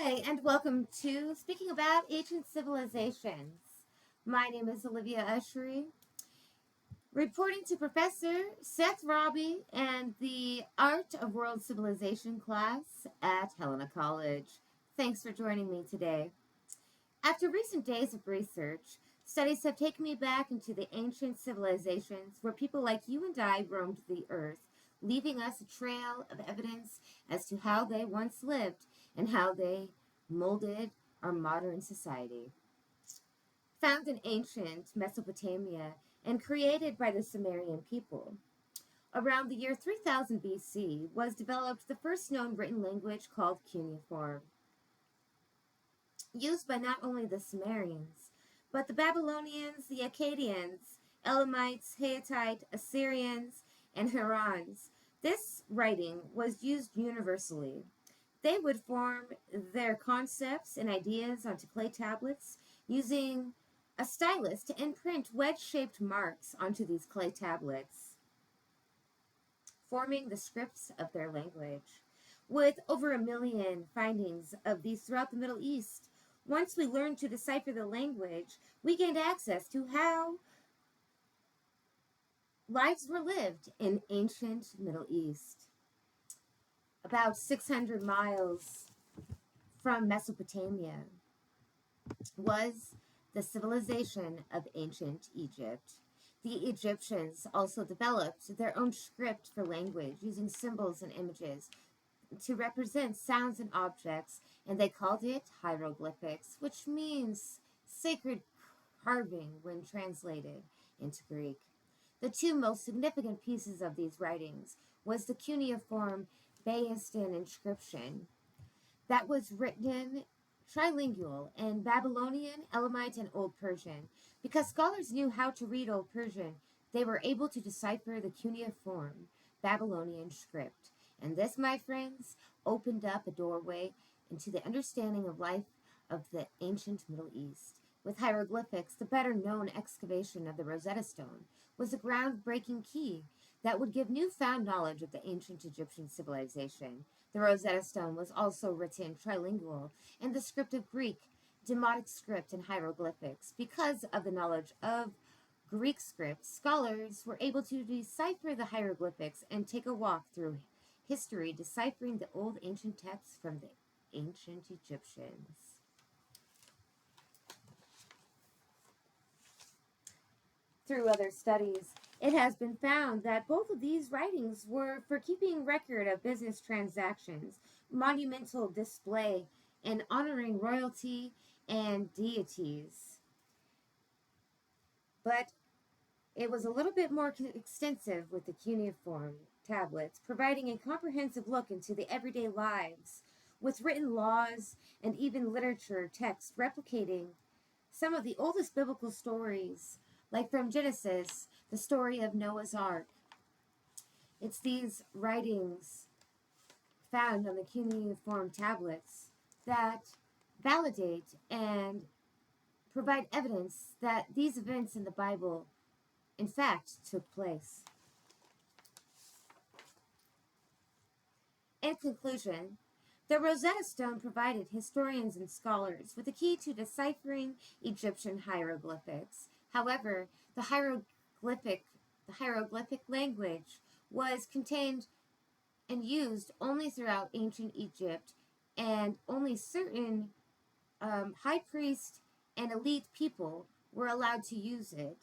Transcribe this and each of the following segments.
Hi, and welcome to Speaking About Ancient Civilizations. My name is Alivia Ussery, reporting to Professor Seth Robbie and the Art of World Civilization class at Helena College. Thanks for joining me today. After recent days of research, studies have taken me back into the ancient civilizations where people like you and I roamed the earth, leaving us a trail of evidence as to how they once lived and how they molded our modern society. Found in ancient Mesopotamia and created by the Sumerian people, around the year 3000 BC was developed the first known written language called cuneiform, used by not only the Sumerians, but the Babylonians, the Akkadians, Elamites, Hittite, Assyrians, and Hurons. This writing was used universally. They would form their concepts and ideas onto clay tablets using a stylus to imprint wedge-shaped marks onto these clay tablets, forming the scripts of their language. With over 1 million findings of these throughout the Middle East, once we learned to decipher the language, we gained access to how lives were lived in ancient Middle East. About 600 miles from Mesopotamia was the civilization of ancient Egypt. The Egyptians also developed their own script for language using symbols and images to represent sounds and objects, and they called it hieroglyphics, which means sacred carving when translated into Greek. The two most significant pieces of these writings was the cuneiform Bayesian inscription that was written trilingual in Babylonian, Elamite, and Old Persian. Because scholars knew how to read Old Persian, they were able to decipher the cuneiform Babylonian script. And this, my friends, opened up a doorway into the understanding of life of the ancient Middle East. With hieroglyphics, the better known excavation of the Rosetta Stone was a groundbreaking key that would give newfound knowledge of the ancient Egyptian civilization. The Rosetta Stone was also written trilingual in the script of Greek, Demotic script, and hieroglyphics. Because of the knowledge of Greek script, scholars were able to decipher the hieroglyphics and take a walk through history, deciphering the old ancient texts from the ancient Egyptians. Through other studies, it has been found that both of these writings were for keeping record of business transactions, monumental display, and honoring royalty and deities. But it was a little bit more extensive with the cuneiform tablets, providing a comprehensive look into the everyday lives, with written laws and even literature text replicating some of the oldest biblical stories, like from Genesis, the story of Noah's Ark. It's these writings found on the cuneiform tablets that validate and provide evidence that these events in the Bible, in fact, took place. In conclusion, the Rosetta Stone provided historians and scholars with a key to deciphering Egyptian hieroglyphics. However, the hieroglyphic language was contained and used only throughout ancient Egypt, and only certain high priests and elite people were allowed to use it.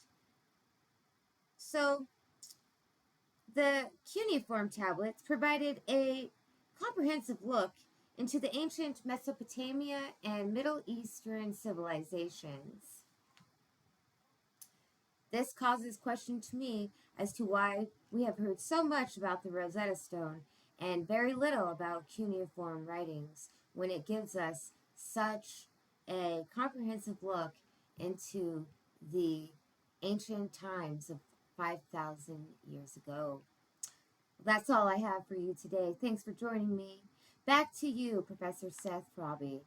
So, the cuneiform tablets provided a comprehensive look into the ancient Mesopotamia and Middle Eastern civilizations. This causes question to me as to why we have heard so much about the Rosetta Stone and very little about cuneiform writings when it gives us such a comprehensive look into the ancient times of 5,000 years ago. That's all I have for you today. Thanks for joining me. Back to you, Professor Seth Robbie.